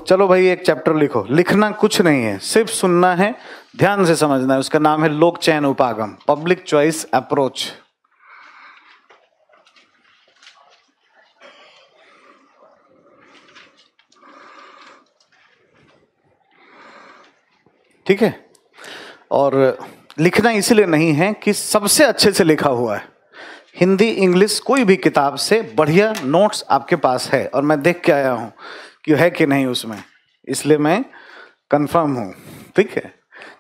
चलो भाई एक चैप्टर लिखो। लिखना कुछ नहीं है, सिर्फ सुनना है, ध्यान से समझना है। उसका नाम है लोक चयन उपागम, पब्लिक चॉइस अप्रोच। ठीक है। और लिखना इसलिए नहीं है कि सबसे अच्छे से लिखा हुआ है, हिंदी इंग्लिश कोई भी किताब से बढ़िया नोट्स आपके पास है, और मैं देख के आया हूं कि है कि नहीं उसमें, इसलिए मैं कंफर्म हूं। ठीक है,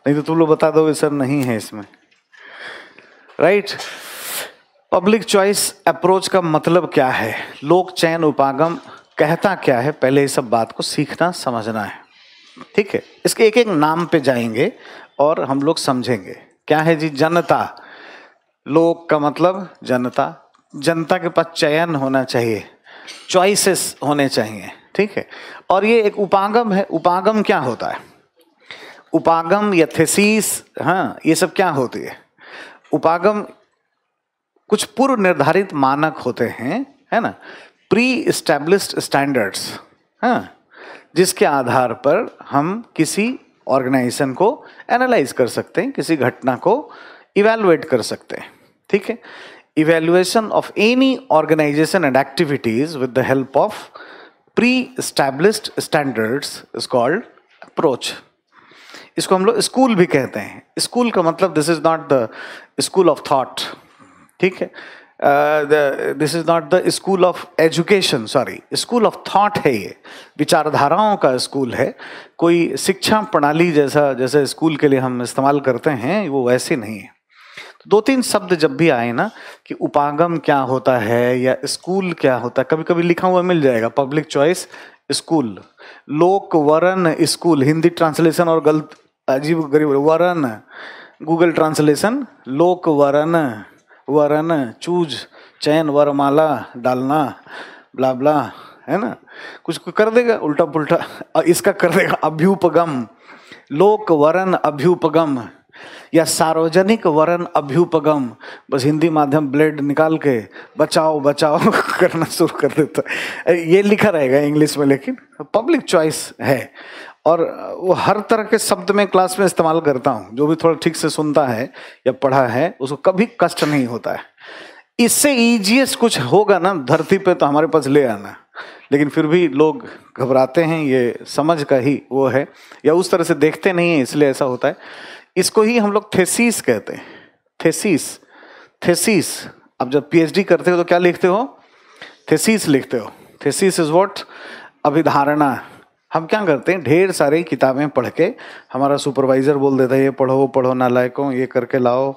नहीं तो तुम लोग बता दोगे सर नहीं है इसमें। राइट। पब्लिक चॉइस अप्रोच का मतलब क्या है, लोक चयन उपागम कहता क्या है, पहले इस सब बात को सीखना समझना है। ठीक है, इसके एक एक नाम पे जाएंगे और हम लोग समझेंगे। क्या है जी? जनता। लोक का मतलब जनता, जनता के पास चयन होना चाहिए, चॉइसेस होने चाहिए। ठीक है, और ये एक उपागम है। उपागम क्या होता है? उपागम या थेसिस, हाँ, ये सब क्या होती है? उपागम कुछ पूर्व निर्धारित मानक होते हैं, है ना, प्री एस्टैब्लिश्ड स्टैंडर्ड्स, हाँ, जिसके आधार पर हम किसी ऑर्गेनाइजेशन को एनालाइज कर सकते हैं, किसी घटना को इवैल्यूएट कर सकते हैं। ठीक है, evaluation of any organization and activities with the help of pre established standards is called approach. इसको हम लोग स्कूल भी कहते हैं। स्कूल का मतलब this is not the school of thought. ठीक है, this is not the school of education, sorry, school of thought है ये, विचारधाराओं का स्कूल है। कोई शिक्षा प्रणाली जैसे स्कूल के लिए हम इस्तेमाल करते हैं वो वैसे नहीं है। तो दो तीन शब्द जब भी आए ना कि उपागम क्या होता है या स्कूल क्या होता है, कभी कभी लिखा हुआ मिल जाएगा पब्लिक चॉइस स्कूल, लोक वरण स्कूल, हिंदी ट्रांसलेशन और गलत अजीब गरीब वरण, गूगल ट्रांसलेशन लोक वरण, वरण चूज चयन वरमाला डालना ब्ला ब्ला, है ना, कुछ कर देगा उल्टा पुल्टा, और इसका कर देगा अभ्युपगम, लोक वरण अभ्युपगम या सार्वजनिक वरण अभ्युपगम। बस हिंदी माध्यम ब्लेड निकाल के बचाओ बचाओ करना शुरू कर देता है। ये लिखा रहेगा इंग्लिश में, लेकिन पब्लिक चॉइस है। और वो हर तरह के शब्द में क्लास में इस्तेमाल करता हूँ, जो भी थोड़ा ठीक से सुनता है या पढ़ा है उसको कभी कष्ट नहीं होता है। इससे ईजीएस्ट कुछ होगा ना धरती पे तो हमारे पास ले आना, लेकिन फिर भी लोग घबराते हैं, ये समझ का ही वो है, या उस तरह से देखते नहीं है, इसलिए ऐसा होता है। इसको ही हम लोग थेसिस कहते हैं। Thesis, thesis. अब जब पीएचडी करते हो तो क्या लिखते हो? थेसिस लिखते हो। Thesis is what? अभिधारणा। हम क्या करते हैं, ढेर सारी किताबें पढ़ के हमारा सुपरवाइजर बोल देता है ये पढ़ो वो पढ़ो नालायकों, ये करके लाओ,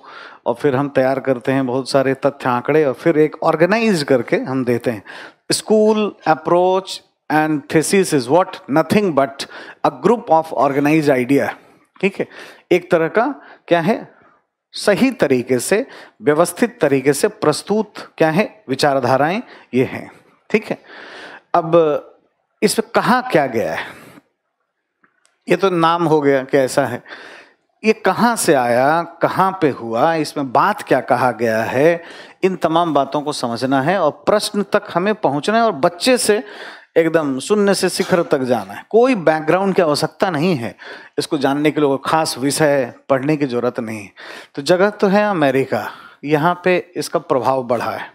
और फिर हम तैयार करते हैं बहुत सारे तथ्य आंकड़े, और फिर एक ऑर्गेनाइज करके हम देते हैं। School approach and thesis is what? Nothing but a group of organize idea. ठीक है, एक तरह का क्या है, सही तरीके से व्यवस्थित तरीके से प्रस्तुत क्या है, विचारधाराएं ये हैं। ठीक है, अब इसमें कहा क्या गया है, ये तो नाम हो गया कि ऐसा है, ये कहाँ से आया, कहाँ पे हुआ, इसमें बात क्या कहा गया है, इन तमाम बातों को समझना है और प्रश्न तक हमें पहुंचना है, और बच्चे से एकदम शून्य से शिखर तक जाना है। कोई बैकग्राउंड की आवश्यकता नहीं है इसको जानने के लिए, खास विषय पढ़ने की जरूरत नहीं है। तो जगह तो है अमेरिका, यहाँ पे इसका प्रभाव बढ़ा है।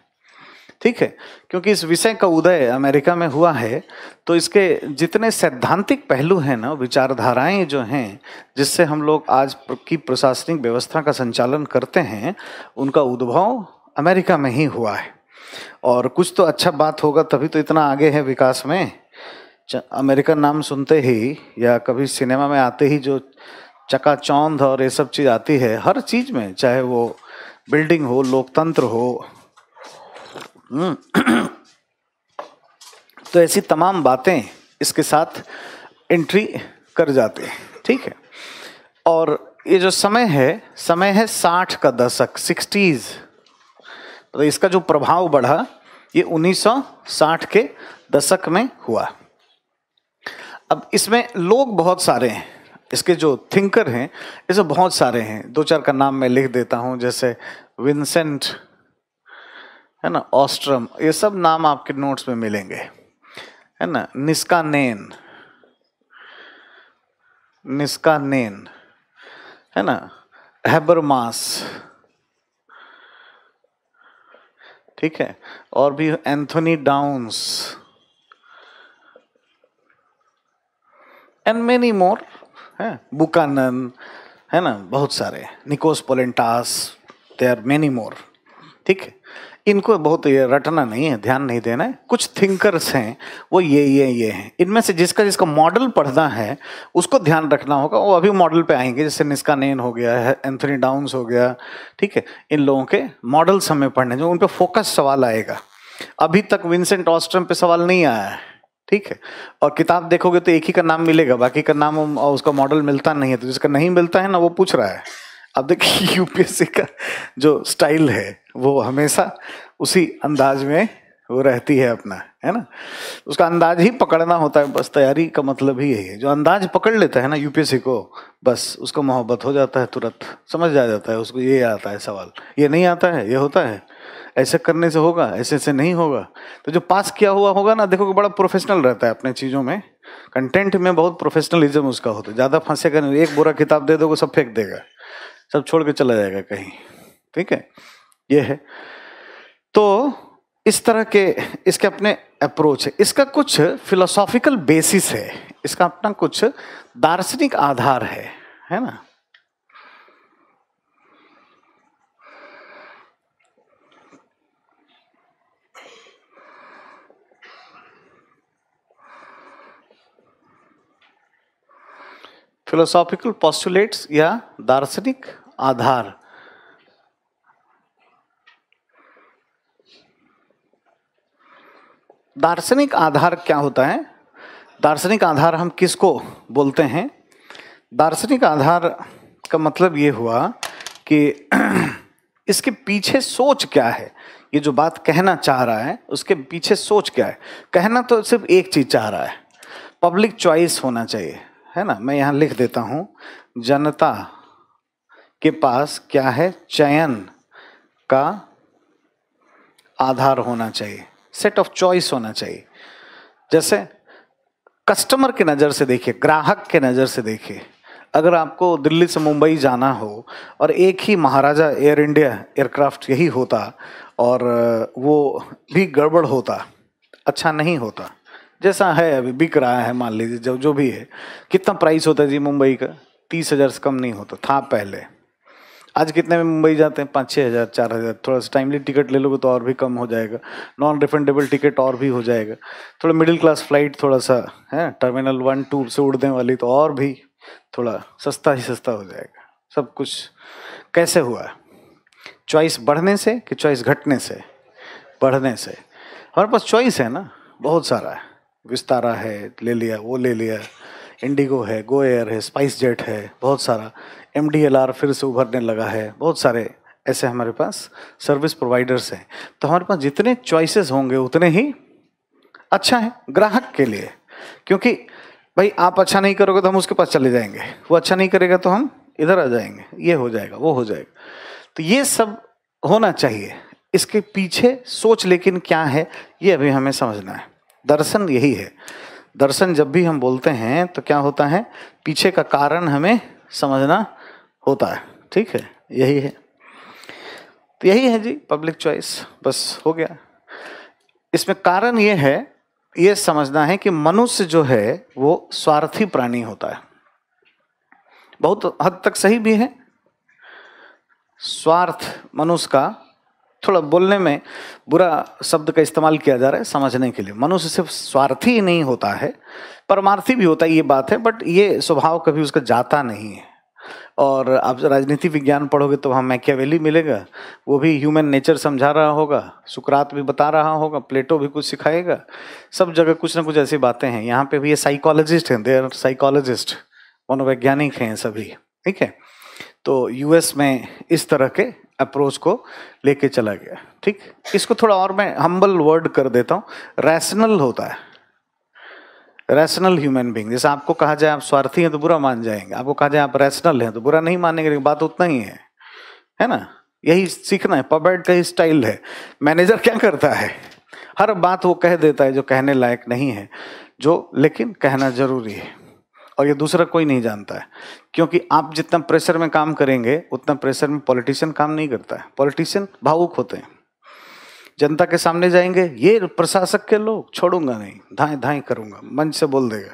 ठीक है, क्योंकि इस विषय का उदय अमेरिका में हुआ है, तो इसके जितने सैद्धांतिक पहलू हैं ना, विचारधाराएं जो हैं जिससे हम लोग आज की प्रशासनिक व्यवस्था का संचालन करते हैं, उनका उद्भव अमेरिका में ही हुआ है। और कुछ तो अच्छा बात होगा तभी तो इतना आगे है विकास में। अमेरिकन नाम सुनते ही या कभी सिनेमा में आते ही जो चकाचौंध और ये सब चीज़ आती है, हर चीज़ में, चाहे वो बिल्डिंग हो, लोकतंत्र हो, तो ऐसी तमाम बातें इसके साथ एंट्री कर जाते हैं। ठीक है, और ये जो समय है 60 का दशक, 60s, तो इसका जो प्रभाव बढ़ा ये 1960 के दशक में हुआ। अब इसमें लोग बहुत सारे हैं, इसके जो थिंकर हैं इसमें बहुत सारे हैं, दो चार का नाम मैं लिख देता हूँ, जैसे विंसेंट, है ना, ऑस्ट्रम, ये सब नाम आपके नोट्स में मिलेंगे, है ना, निस्कानेन, निस्कानेन, है ना, हैबरमास, ठीक है, और भी Anthony downs and many more, है, बुकानन, है ना, बहुत सारे, निकोस पोलेंटास, दे आर मेनी मोर, ठीक है। इनको बहुत ये रटना नहीं है, ध्यान नहीं देना है। कुछ थिंकर्स हैं वो ये हैं, इनमें से जिसका जिसका मॉडल पढ़ना है उसको ध्यान रखना होगा, वो अभी मॉडल पे आएंगे, जैसे निस्कानेन हो गया है, एंथोनी डाउन्स हो गया, ठीक है। इन लोगों के मॉडल्स हमें पढ़ने जो उन पे फोकस सवाल आएगा। अभी तक विंसेंट ऑस्ट्रम पे सवाल नहीं आया है, ठीक है। और किताब देखोगे तो एक ही का नाम मिलेगा, बाकी का नाम और उसका मॉडल मिलता नहीं है, तो जिसका नहीं मिलता है ना वो पूछ रहा है। अब देखिए यूपीएससी का जो स्टाइल है वो हमेशा उसी अंदाज में वो रहती है अपना, है ना, उसका अंदाज ही पकड़ना होता है। बस तैयारी का मतलब ही यही है, जो अंदाज पकड़ लेता है ना यूपीएससी को, बस उसको मोहब्बत हो जाता है, तुरंत समझ आ जाता है उसको, ये आता है सवाल, ये नहीं आता है, ये होता है, ऐसे करने से होगा, ऐसे से नहीं होगा। तो जो पास किया हुआ होगा ना, देखो कि बड़ा प्रोफेशनल रहता है अपने चीज़ों में, कंटेंट में बहुत प्रोफेशनलिज्म उसका होता है, ज़्यादा फंसेगा नहीं। एक बुरा किताब दे दोगे सब फेंक देगा, सब छोड़ के चला जाएगा कहीं, ठीक है, ये है। तो इस तरह के इसके अपने अप्रोच है, इसका कुछ फिलोसॉफिकल बेसिस है, इसका अपना कुछ दार्शनिक आधार है ना। फिलोसॉफिकल पोस्टुलेट्स या दार्शनिक आधार, दार्शनिक आधार क्या होता है? दार्शनिक आधार हम किसको बोलते हैं? दार्शनिक आधार का मतलब ये हुआ कि इसके पीछे सोच क्या है, ये जो बात कहना चाह रहा है उसके पीछे सोच क्या है। कहना तो सिर्फ एक चीज चाह रहा है, पब्लिक चॉइस होना चाहिए, है ना। मैं यहाँ लिख देता हूँ, जनता के पास क्या है, चयन का आधार होना चाहिए, सेट ऑफ चॉइस होना चाहिए। जैसे कस्टमर के नज़र से देखिए, ग्राहक के नज़र से देखिए, अगर आपको दिल्ली से मुंबई जाना हो और एक ही महाराजा एयर इंडिया एयरक्राफ्ट यही होता और वो भी गड़बड़ होता, अच्छा नहीं होता, जैसा है अभी बिक रहा है, मान लीजिए जो भी है, कितना प्राइस होता है जी मुंबई का, 30,000 से कम नहीं होता था पहले। आज कितने में मुंबई जाते हैं? 5-6 हज़ार, 4 हज़ार। थोड़ा सा टाइमली टिकट ले लोगे तो और भी कम हो जाएगा, नॉन रिफंडेबल टिकट और भी हो जाएगा। थोड़ा मिडिल क्लास फ्लाइट थोड़ा सा है, टर्मिनल 1-2 से उड़ने वाली, तो और भी थोड़ा सस्ता ही सस्ता हो जाएगा। सब कुछ कैसे हुआ है? चॉइस बढ़ने से कि चॉइस घटने से? बढ़ने से। हमारे पास चॉइस है ना, बहुत सारा है, विस्तारा है, ले लिया, वो ले लिया, इंडिगो है, गो एयर है, स्पाइस जेट है, बहुत सारा, MDLR फिर से उभरने लगा है, बहुत सारे ऐसे हमारे पास सर्विस प्रोवाइडर्स हैं। तो हमारे पास जितने चॉइसेस होंगे उतने ही अच्छा है ग्राहक के लिए, क्योंकि भाई आप अच्छा नहीं करोगे तो हम उसके पास चले जाएंगे, वो अच्छा नहीं करेगा तो हम इधर आ जाएंगे, ये हो जाएगा, वो हो जाएगा। तो ये सब होना चाहिए। इसके पीछे सोच लेकिन क्या है, ये अभी हमें समझना है। दर्शन यही है। दर्शन जब भी हम बोलते हैं तो क्या होता है, पीछे का कारण हमें समझना होता है, ठीक है, यही है। तो यही है जी पब्लिक चॉइस, बस हो गया। इसमें कारण ये है, ये समझना है कि मनुष्य जो है वो स्वार्थी प्राणी होता है। बहुत हद तक सही भी है। स्वार्थ मनुष्य का, थोड़ा बोलने में बुरा शब्द का इस्तेमाल किया जा रहा है समझने के लिए। मनुष्य सिर्फ स्वार्थी ही नहीं होता है, परमार्थी भी होता है, ये बात है, बट ये स्वभाव कभी उसका जाता नहीं है। और आप राजनीति विज्ञान पढ़ोगे तो वहाँ मैकियावेली मिलेगा, वो भी ह्यूमन नेचर समझा रहा होगा, सुकरात भी बता रहा होगा, प्लेटो भी कुछ सिखाएगा, सब जगह कुछ ना कुछ ऐसी बातें हैं। यहाँ पे भी ये साइकोलॉजिस्ट हैं, दे आर साइकोलॉजिस्ट, मनोवैज्ञानिक हैं सभी, ठीक है। तो यूएस में इस तरह के अप्रोच को लेके चला गया, ठीक। इसको थोड़ा और मैं हम्बल वर्ड कर देता हूँ, रैशनल होता है, रैशनल ह्यूमन बीइंग। जैसे आपको कहा जाए आप स्वार्थी हैं तो बुरा मान जाएंगे, आपको कहा जाए आप रैशनल हैं तो बुरा नहीं मानेंगे, बात उतना ही है ना। यही सीखना है, पबेट का ही स्टाइल है। मैनेजर क्या करता है, हर बात वो कह देता है जो कहने लायक नहीं है, जो लेकिन कहना जरूरी है। और ये दूसरा कोई नहीं जानता है, क्योंकि आप जितना प्रेशर में काम करेंगे उतना प्रेशर में पॉलिटिशियन काम नहीं करता है। पॉलिटिशियन भावुक होते हैं, जनता के सामने जाएंगे, ये प्रशासक के लोग छोड़ूंगा नहीं, धाएं धाएं करूंगा, मंच से बोल देगा,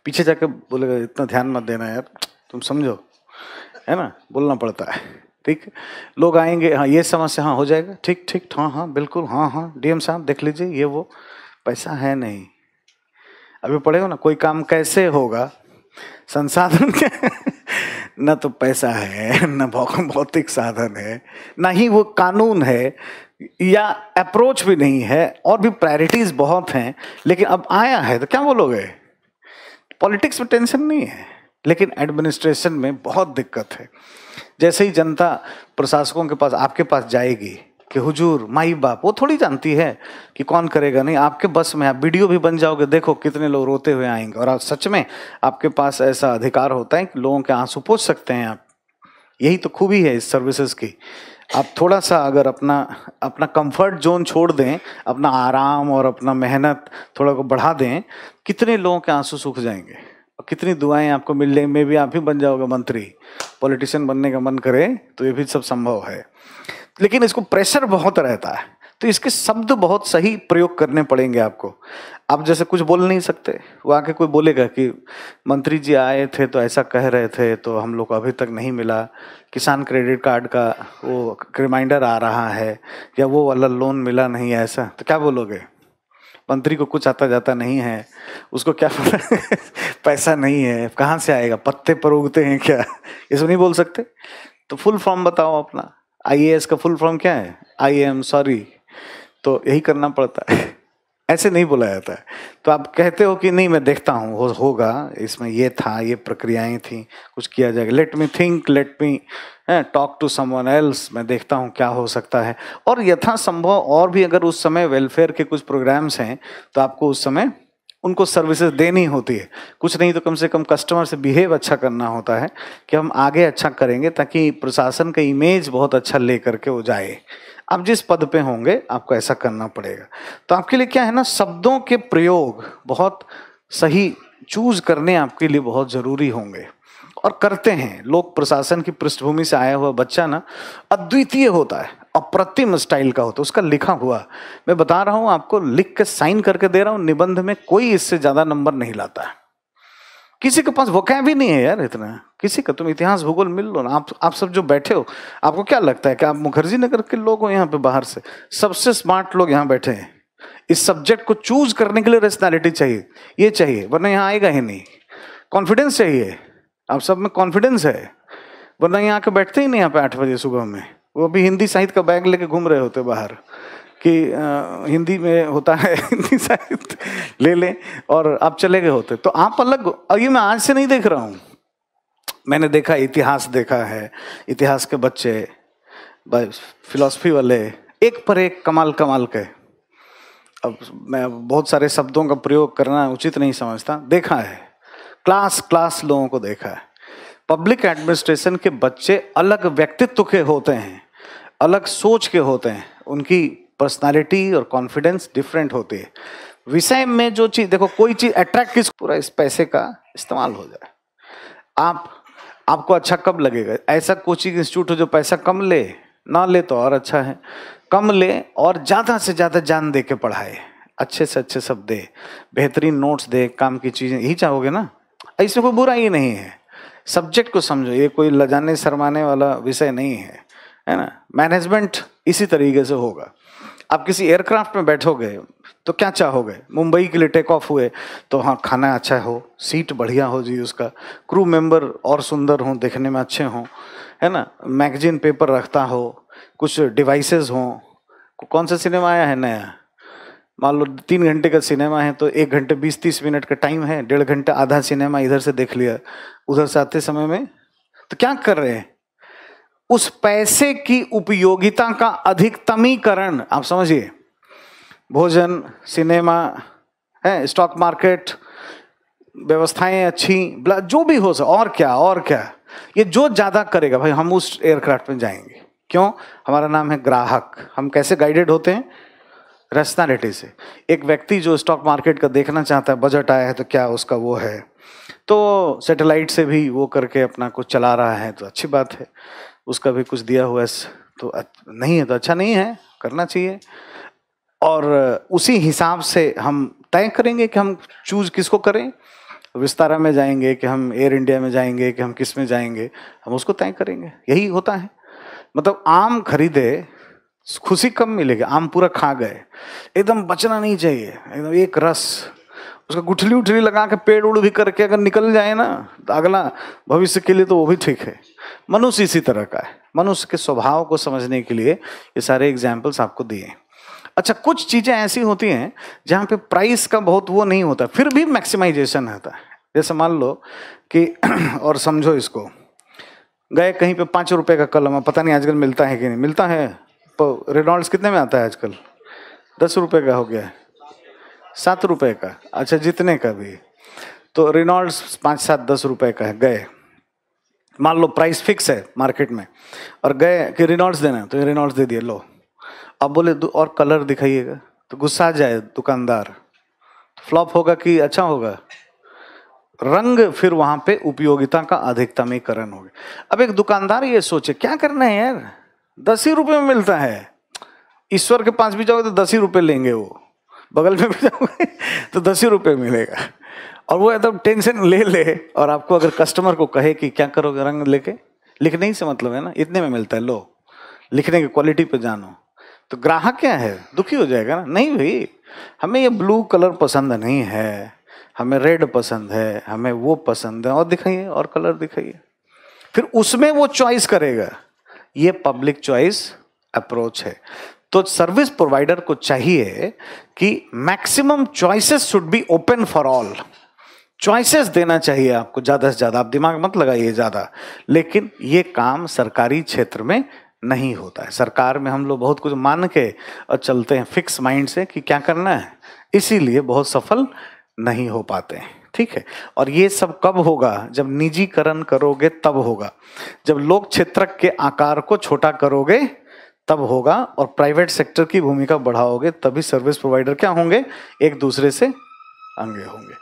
पीछे जाके बोलेगा इतना ध्यान मत देना यार, तुम समझो, है ना, बोलना पड़ता है। ठीक, लोग आएंगे, हाँ ये समस्या, हाँ हो जाएगा, ठीक ठीक, हाँ हाँ बिल्कुल, हाँ हाँ डीएम साहब देख लीजिए, ये वो, पैसा है नहीं। अभी पढ़े हो ना, कोई काम कैसे होगा, संसाधन के न तो पैसा है, न भौतिक साधन है, ना ही वो कानून है, या अप्रोच भी नहीं है, और भी प्रायोरिटीज बहुत हैं। लेकिन अब आया है तो क्या बोलोगे, पॉलिटिक्स में टेंशन नहीं है, लेकिन एडमिनिस्ट्रेशन में बहुत दिक्कत है। जैसे ही जनता प्रशासकों के पास, आपके पास जाएगी कि हुजूर माई बाप, वो थोड़ी जानती है कि कौन करेगा, नहीं आपके बस में। आप वीडियो भी बन जाओगे, देखो कितने लोग रोते हुए आएंगे, और सच में आपके पास ऐसा अधिकार होता है कि लोगों के आंसू पोंछ सकते हैं आप। यही तो खूबी है इस सर्विसेज की। आप थोड़ा सा अगर अपना कंफर्ट जोन छोड़ दें, अपना आराम और अपना मेहनत थोड़ा को बढ़ा दें, कितने लोगों के आंसू सूख जाएंगे, और कितनी दुआएं आपको मिल जाएंगी। में भी आप ही बन जाओगे मंत्री, पॉलिटिशियन बनने का मन करे तो ये भी सब संभव है। लेकिन इसको प्रेशर बहुत रहता है, तो इसके शब्द बहुत सही प्रयोग करने पड़ेंगे आपको। आप जैसे कुछ बोल नहीं सकते, वो आके कोई बोलेगा कि मंत्री जी आए थे तो ऐसा कह रहे थे, तो हम लोग को अभी तक नहीं मिला, किसान क्रेडिट कार्ड का वो रिमाइंडर आ रहा है, या वो वाला लोन मिला नहीं है, ऐसा। तो क्या बोलोगे, मंत्री को कुछ आता जाता नहीं है, उसको क्या पता पैसा नहीं है, कहाँ से आएगा, पत्ते पर उगते हैं क्या, ये सब नहीं बोल सकते। तो फुल फॉर्म बताओ अपना, आईएएस का फुल फॉर्म क्या है, आई एम सॉरी, तो यही करना पड़ता है, ऐसे नहीं बोला जाता है। तो आप कहते हो कि नहीं मैं देखता हूँ, होगा इसमें ये था, ये प्रक्रियाएं थी, कुछ किया जाएगा, let me think, let me talk to someone else, मैं देखता हूँ क्या हो सकता है। और यथासंभव और भी अगर उस समय वेलफेयर के कुछ प्रोग्राम्स हैं तो आपको उस समय उनको सर्विसेज देनी होती है। कुछ नहीं तो कम से कम कस्टमर से बिहेव अच्छा करना होता है कि हम आगे अच्छा करेंगे, ताकि प्रशासन का इमेज बहुत अच्छा ले करके वो जाए। आप जिस पद पे होंगे आपको ऐसा करना पड़ेगा। तो आपके लिए क्या है ना, शब्दों के प्रयोग बहुत सही चूज करने आपके लिए बहुत जरूरी होंगे, और करते हैं लोग। प्रशासन की पृष्ठभूमि से आया हुआ बच्चा ना अद्वितीय होता है, अप्रतिम स्टाइल का होता है, उसका लिखा हुआ। मैं बता रहा हूं आपको, लिख के साइन करके दे रहा हूं, निबंध में कोई इससे ज्यादा नंबर नहीं लाता है। किसी के पास वोकैब ही नहीं है यार इतना, किसी का। तुम इतिहास भूगोल मिल लो ना, आप सब जो बैठे हो, आपको क्या लगता है कि आप मुखर्जी नगर के लोग हो यहाँ पे, बाहर से सबसे स्मार्ट लोग यहाँ बैठे हैं। इस सब्जेक्ट को चूज करने के लिए रेशनैलिटी चाहिए, ये चाहिए, वरना यहाँ आएगा ही नहीं। कॉन्फिडेंस चाहिए, आप सब में कॉन्फिडेंस है, वरना यहाँ आके बैठते ही नहीं यहाँ पे 8 बजे सुबह में। वो भी हिंदी साहित्य का बैग लेके घूम रहे होते बाहर कि हिंदी में होता है, हिंदी साहित्य ले लें, और आप चले गए होते। तो आप अलग, और ये मैं आज से नहीं देख रहा हूँ, मैंने देखा, इतिहास देखा है, इतिहास के बच्चे, फिलॉसफी वाले, एक पर एक कमाल कमाल के। अब मैं बहुत सारे शब्दों का प्रयोग करना उचित नहीं समझता, देखा है, क्लास लोगों को देखा है। पब्लिक एडमिनिस्ट्रेशन के बच्चे अलग व्यक्तित्व के होते हैं, अलग सोच के होते हैं, उनकी पर्सनालिटी और कॉन्फिडेंस डिफरेंट होती है। विषय में जो चीज देखो, कोई चीज अट्रैक्ट किस, पूरा इस पैसे का इस्तेमाल हो जाए। आपको अच्छा कब लगेगा, ऐसा कोचिंग इंस्टीट्यूट हो जो पैसा कम ले, ना ले तो और अच्छा है, कम ले और ज्यादा से ज्यादा जान दे के पढ़ाए, अच्छे से अच्छे सब दे, बेहतरीन नोट्स दे, काम की चीजें, यही चाहोगे ना। इसमें कोई बुरा ही नहीं है, सब्जेक्ट को समझो, ये कोई लजाने शर्माने वाला विषय नहीं है ना। मैनेजमेंट इसी तरीके से होगा। आप किसी एयरक्राफ्ट में बैठोगे तो क्या चाहोगे, मुंबई के लिए टेक ऑफ हुए तो हाँ खाना अच्छा हो, सीट बढ़िया हो जी, उसका क्रू मेंबर और सुंदर हो, देखने में अच्छे हों, है ना, मैगजीन पेपर रखता हो, कुछ डिवाइसेस हों। कौन सा सिनेमा आया है नया, मान लो 3 घंटे का सिनेमा है तो 1 घंटे 20-30 मिनट का टाइम है, 1.5 घंटा आधा सिनेमा इधर से देख लिया, उधर से आते समय में तो क्या कर रहे हैं, उस पैसे की उपयोगिता का अधिकतमीकरण। आप समझिए, भोजन, सिनेमा है, स्टॉक मार्केट, व्यवस्थाएं अच्छी, जो भी हो सके, और क्या, ये जो ज्यादा करेगा भाई, हम उस एयरक्राफ्ट में जाएंगे। क्यों, हमारा नाम है ग्राहक। हम कैसे गाइडेड होते हैं, रैशनैलिटी से। एक व्यक्ति जो स्टॉक मार्केट का देखना चाहता है, बजट आया है तो क्या उसका वो है, तो सैटेलाइट से भी वो करके अपना कुछ चला रहा है तो अच्छी बात है, उसका भी कुछ दिया हुआ है तो नहीं है तो अच्छा नहीं है, करना चाहिए। और उसी हिसाब से हम तय करेंगे कि हम चूज किसको करें, विस्तारा में जाएंगे कि हम एयर इंडिया में जाएंगे कि हम किस में जाएंगे, हम उसको तय करेंगे। यही होता है। मतलब आम खरीदे खुशी कम मिलेगी, आम पूरा खा गए, एकदम बचना नहीं चाहिए, एकदम एक रस, उसका गुठली उठली लगा के पेड़ उड़ भी करके अगर निकल जाए ना तो अगला भविष्य के लिए तो वो भी ठीक है। मनुष्य इसी तरह का है। मनुष्य के स्वभाव को समझने के लिए ये सारे एग्जाम्पल्स आपको दिए। अच्छा, कुछ चीजें ऐसी होती हैं जहाँ पे प्राइस का बहुत वो नहीं होता, फिर भी मैक्सिमाइजेशन होता है। जैसे मान लो कि और समझो इसको, गए कहीं पे 5 रुपए का कलम, पता नहीं आजकल मिलता है कि नहीं मिलता है। तो रेनॉल्ड्स कितने में आता है आजकल? 10 रुपए का हो गया है, 7 रुपए का, अच्छा जितने का भी। तो रेनॉल्ड्स 5, 7, 10 रुपए का है। गए, मान लो प्राइस फिक्स है मार्केट में, और गए कि रेनॉल्ड्स देना है तो ये रेनॉल्ड्स दे दिए, लो। अब बोले और कलर दिखाइएगा, तो गुस्सा आ जाए दुकानदार, फ्लॉप होगा कि अच्छा होगा? रंग फिर वहां पे उपयोगिता का अधिकतमीकरण हो गया। अब एक दुकानदार ये सोचे क्या करना है यार, 10 ही रुपए में मिलता है, ईश्वर के पास भी जाओगे तो 10 ही रुपए लेंगे, वो बगल में भी जाओगे तो 10 ही रुपए मिलेगा। और वो एकदम टेंशन ले ले, और आपको अगर कस्टमर को कहे कि क्या करोगे रंग लेके, लिखने ही से मतलब है ना, इतने में मिलता है, लो लिखने की क्वालिटी पे जानो, तो ग्राहक क्या है, दुखी हो जाएगा ना। नहीं भाई, हमें ये ब्लू कलर पसंद नहीं है, हमें रेड पसंद है, हमें वो पसंद है, और दिखाइए और कलर दिखाइए, फिर उसमें वो चॉइस करेगा। ये पब्लिक चॉइस अप्रोच है। तो सर्विस प्रोवाइडर को चाहिए कि maximum choices should be open for all. Choices देना चाहिए आपको ज्यादा से ज्यादा, आप दिमाग मत लगाइए ज्यादा। लेकिन ये काम सरकारी क्षेत्र में नहीं होता है। सरकार में हम लोग बहुत कुछ मान के और चलते हैं फिक्स माइंड से कि क्या करना है, इसीलिए बहुत सफल नहीं हो पाते हैं। ठीक है, और ये सब कब होगा? जब निजीकरण करोगे तब होगा, जब लोक क्षेत्र के आकार को छोटा करोगे तब होगा, और प्राइवेट सेक्टर की भूमिका बढ़ाओगे, तभी सर्विस प्रोवाइडर क्या होंगे, एक दूसरे से आगे होंगे।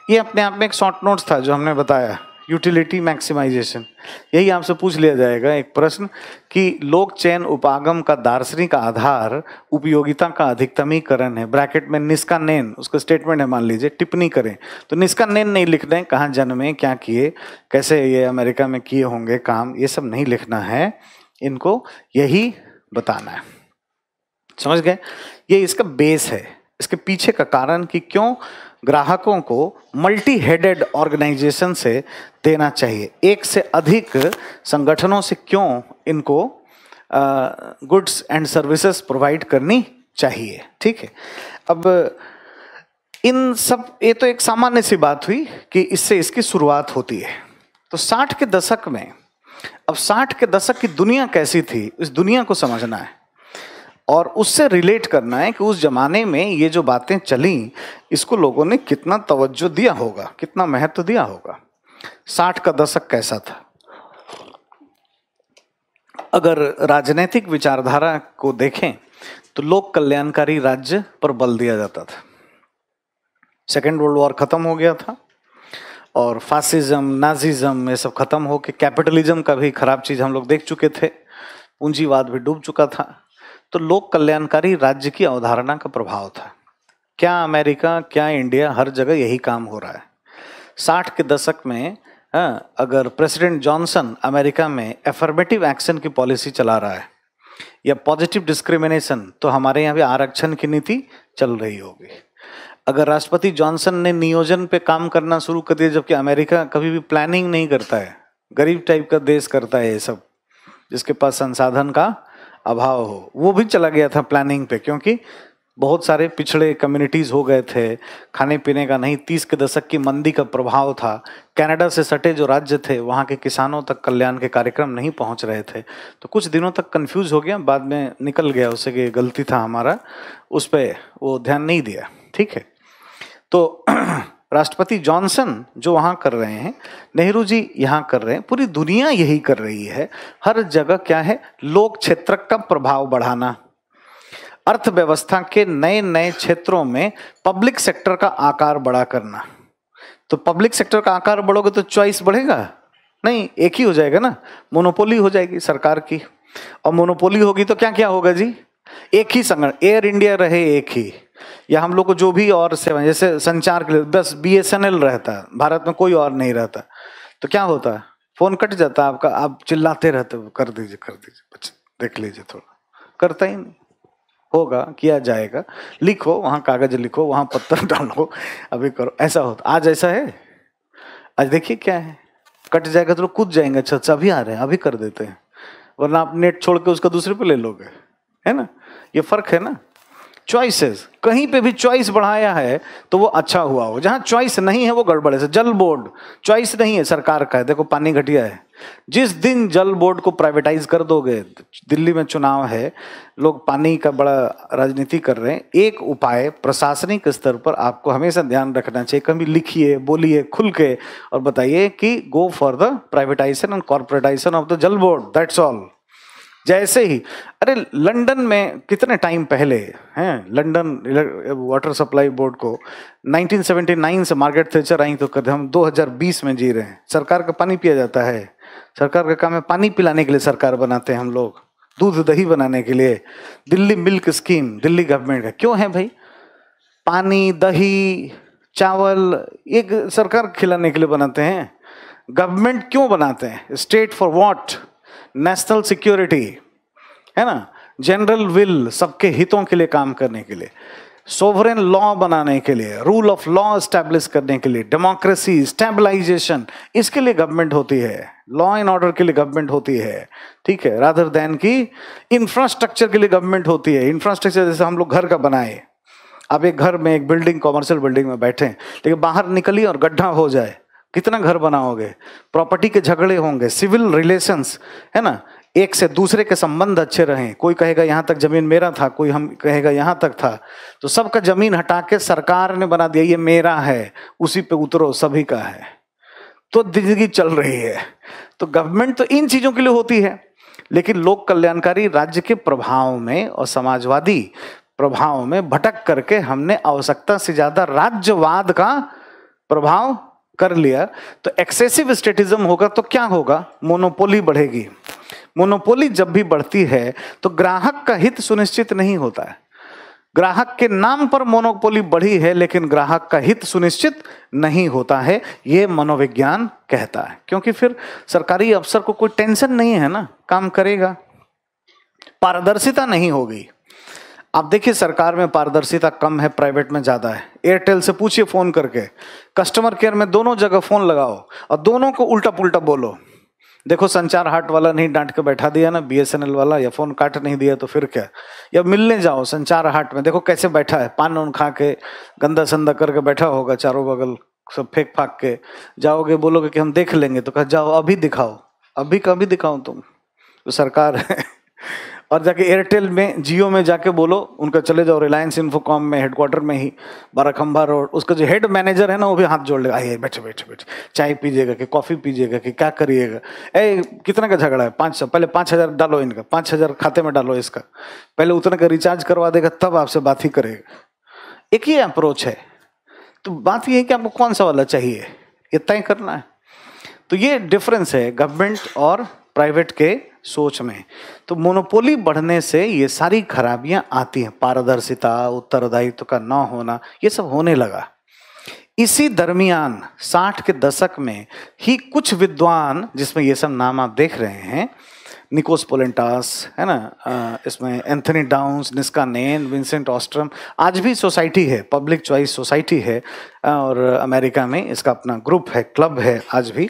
ये अपने आप में एक शॉर्ट नोट्स था जो हमने बताया, यूटिलिटी मैक्सिमाइजेशन। यही आपसे पूछ लिया जाएगा एक प्रश्न कि लोक चयन उपागम का दार्शनिक आधार उपयोगिता का अधिकतमीकरण है, ब्रैकेट में निष्का नैन उसका स्टेटमेंट है, मान लीजिए टिप्पणी करें तो निष्का नैन नहीं लिखना है, कहाँ जन्मे, क्या किए, कैसे ये अमेरिका में किए होंगे काम, ये सब नहीं लिखना है, इनको यही बताना है। समझ गए? ये इसका बेस है, इसके पीछे का कारण कि क्यों ग्राहकों को मल्टी हेडेड ऑर्गेनाइजेशन से देना चाहिए, एक से अधिक संगठनों से क्यों इनको गुड्स एंड सर्विसेज प्रोवाइड करनी चाहिए। ठीक है, अब इन सब, ये तो एक सामान्य सी बात हुई कि इससे इसकी शुरुआत होती है। तो 60 के दशक में, अब 60 के दशक की दुनिया कैसी थी, इस दुनिया को समझना है और उससे रिलेट करना है कि उस जमाने में ये जो बातें चली, इसको लोगों ने कितना तवज्जो दिया होगा, कितना महत्व दिया होगा। 60 का दशक कैसा था? अगर राजनीतिक विचारधारा को देखें तो लोक कल्याणकारी राज्य पर बल दिया जाता था। सेकेंड वर्ल्ड वॉर खत्म हो गया था और फासिज्म, नाजिज्म ये सब खत्म हो के कैपिटलिज्म का भी खराब चीज हम लोग देख चुके थे, पूंजीवाद भी डूब चुका था। तो लोक कल्याणकारी राज्य की अवधारणा का प्रभाव था। क्या अमेरिका, क्या इंडिया, हर जगह यही काम हो रहा है। 60 के दशक में अगर प्रेसिडेंट जॉनसन अमेरिका में एफर्मेटिव एक्शन की पॉलिसी चला रहा है या पॉजिटिव डिस्क्रिमिनेशन, तो हमारे यहाँ भी आरक्षण की नीति चल रही होगी। अगर राष्ट्रपति जॉनसन ने नियोजन पे काम करना शुरू कर दिया, जबकि अमेरिका कभी भी प्लानिंग नहीं करता है, गरीब टाइप का देश करता है ये सब, जिसके पास संसाधन का अभाव हो, वो भी चला गया था प्लानिंग पे, क्योंकि बहुत सारे पिछड़े कम्युनिटीज हो गए थे, खाने पीने का नहीं। 30 के दशक की मंदी का प्रभाव था, कनाडा से सटे जो राज्य थे वहाँ के किसानों तक कल्याण के कार्यक्रम नहीं पहुँच रहे थे, तो कुछ दिनों तक कंफ्यूज हो गया, बाद में निकल गया उससे कि गलती था हमारा, उस पर वो ध्यान नहीं दिया। ठीक है, तो राष्ट्रपति जॉनसन जो वहाँ कर रहे हैं, नेहरू जी यहाँ कर रहे हैं, पूरी दुनिया यही कर रही है। हर जगह क्या है, लोक क्षेत्र का प्रभाव बढ़ाना, अर्थव्यवस्था के नए नए क्षेत्रों में पब्लिक सेक्टर का आकार बड़ा करना। तो पब्लिक सेक्टर का आकार बढ़ोगे तो चॉइस बढ़ेगा नहीं, एक ही हो जाएगा ना, मोनोपोली हो जाएगी सरकार की। और मोनोपोली होगी तो क्या क्या होगा जी, एक ही संगठन, एयर इंडिया रहे एक ही, या हम लोग को जो भी और सेवा, जैसे संचार के लिए बस BSNL रहता है, भारत में कोई और नहीं रहता, तो क्या होता है, फोन कट जाता है आपका, आप चिल्लाते रहते हो कर दीजिए देख लीजिए, थोड़ा करता ही नहीं। होगा, किया जाएगा, लिखो वहां, कागज लिखो वहां, पत्थर डालो, अभी करो, ऐसा होता। आज ऐसा है, आज देखिए क्या है, कट जाएगा तो लोग कूद जाएंगे, अच्छा अभी आ रहे हैं अभी कर देते हैं, वरना आप नेट छोड़ के उसका दूसरे पे ले लोगे, है ना, ये फर्क है ना। चॉइसेस, कहीं पे भी चॉइस बढ़ाया है तो वो अच्छा हुआ हो, जहां चॉइस नहीं है वो गड़बड़ है। जल बोर्ड चॉइस नहीं है सरकार का है, देखो पानी घटिया है, जिस दिन जल बोर्ड को प्राइवेटाइज कर दोगे, दिल्ली में चुनाव है, लोग पानी का बड़ा राजनीति कर रहे हैं, एक उपाय प्रशासनिक स्तर पर आपको हमेशा ध्यान रखना चाहिए, कभी लिखिए, बोलिए खुल के और बताइए कि go for the privatisation and corporatisation of the जल बोर्ड, दैट्स ऑल। जैसे ही, अरे लंदन में कितने टाइम पहले हैं, लंदन वाटर सप्लाई बोर्ड को 1979 से मार्गरेट थैचर आई तो कर, हम 2020 में जी रहे हैं, सरकार का पानी पिया जाता है, सरकार का काम है पानी पिलाने के लिए सरकार बनाते हैं हम लोग, दूध दही बनाने के लिए। Delhi milk scheme Delhi government का क्यों है भाई, पानी दही चावल एक सरकार खिलाने के लिए बनाते हैं, गवर्नमेंट क्यों बनाते हैं, state for what, national security, है ना, जनरल विल, सबके हितों के लिए काम करने के लिए, सोवरेन लॉ बनाने के लिए, रूल ऑफ लॉ एस्टैब्लिश करने के लिए, डेमोक्रेसी स्टेबलाइजेशन, इसके लिए गवर्नमेंट होती है, लॉ एंड ऑर्डर के लिए गवर्नमेंट होती है, ठीक है, रादर देन की इंफ्रास्ट्रक्चर के लिए गवर्नमेंट होती है। इंफ्रास्ट्रक्चर जैसे हम लोग घर का बनाए, आप एक घर में एक बिल्डिंग, कॉमर्शियल बिल्डिंग में बैठे, लेकिन बाहर निकलिए और गड्ढा हो जाए, कितना घर बनाओगे, प्रॉपर्टी के झगड़े होंगे, सिविल रिलेशंस, है ना, एक से दूसरे के संबंध अच्छे रहें, कोई कहेगा यहाँ तक जमीन मेरा था, कोई हम कहेगा यहाँ तक था, तो सबका जमीन हटा के सरकार ने बना दिया ये मेरा है, उसी पे उतरो, सभी का है, तो जिंदगी चल रही है। तो गवर्नमेंट तो इन चीजों के लिए होती है, लेकिन लोक कल्याणकारी राज्य के प्रभाव में और समाजवादी प्रभाव में भटक करके हमने आवश्यकता से ज्यादा राज्यवाद का प्रभाव कर लिया, तो एक्सेसिव स्टेटिज्म होगा तो क्या होगा, मोनोपोली बढ़ेगी। मोनोपोली जब भी बढ़ती है तो ग्राहक का हित सुनिश्चित नहीं होता है, ग्राहक के नाम पर मोनोपोली बढ़ी है लेकिन ग्राहक का हित सुनिश्चित नहीं होता है, ये मनोविज्ञान कहता है। क्योंकि फिर सरकारी अफसर को कोई टेंशन नहीं है ना, काम करेगा, पारदर्शिता नहीं होगी। आप देखिए सरकार में पारदर्शिता कम है, प्राइवेट में ज्यादा है। एयरटेल से पूछिए फोन करके, कस्टमर केयर में दोनों जगह फोन लगाओ और दोनों को उल्टा पुल्टा बोलो, देखो संचार हाट वाला नहीं डांट के बैठा दिया ना, BSNL वाला, या फोन काट नहीं दिया तो फिर क्या, या मिलने जाओ संचार हाट में, देखो कैसे बैठा है, पान उन खा के गंदा संदा करके बैठा होगा, चारों बगल सब फेंक फाक के, जाओगे बोलोगे कि हम देख लेंगे, तो कहा जाओ अभी दिखाओ, अभी कभी दिखाओ तुम, तो सरकार है। और जाके एयरटेल में, जियो में जाके बोलो, उनका चले जाओ रिलायंस इन्फोकॉम में हेडक्वार्टर में ही बाराखंबा रोड, उसका जो हेड मैनेजर है ना वो भी हाथ जोड़ लेगा, आइए बैठे बैठे बैठे, चाय पीजिएगा कि कॉफी पीजिएगा कि क्या करिएगा, कितना का झगड़ा है, 500, पहले 5000 डालो इनका, 5000 खाते में डालो इसका, पहले उतने का रिचार्ज करवा देगा तब आपसे बात ही करेगा। एक ही अप्रोच है। तो बात यह है कि आपको कौन सा वाला चाहिए, ये तय करना है। तो ये डिफरेंस है गवर्नमेंट और प्राइवेट के सोच में। तो मोनोपोली बढ़ने से ये सारी खराबियां आती हैं, पारदर्शिता, उत्तरदायित्व का न होना, ये सब होने लगा। इसी दरमियान 60 के दशक में ही कुछ विद्वान, जिसमें ये सब नाम आप देख रहे हैं, निकोस पोलेंटास, है ना, इसमें एंथनी डाउन्स, निस्का नेन, विंसेंट ऑस्ट्रम, आज भी सोसाइटी है, पब्लिक चॉइस सोसाइटी है, और अमेरिका में इसका अपना ग्रुप है, क्लब है आज भी,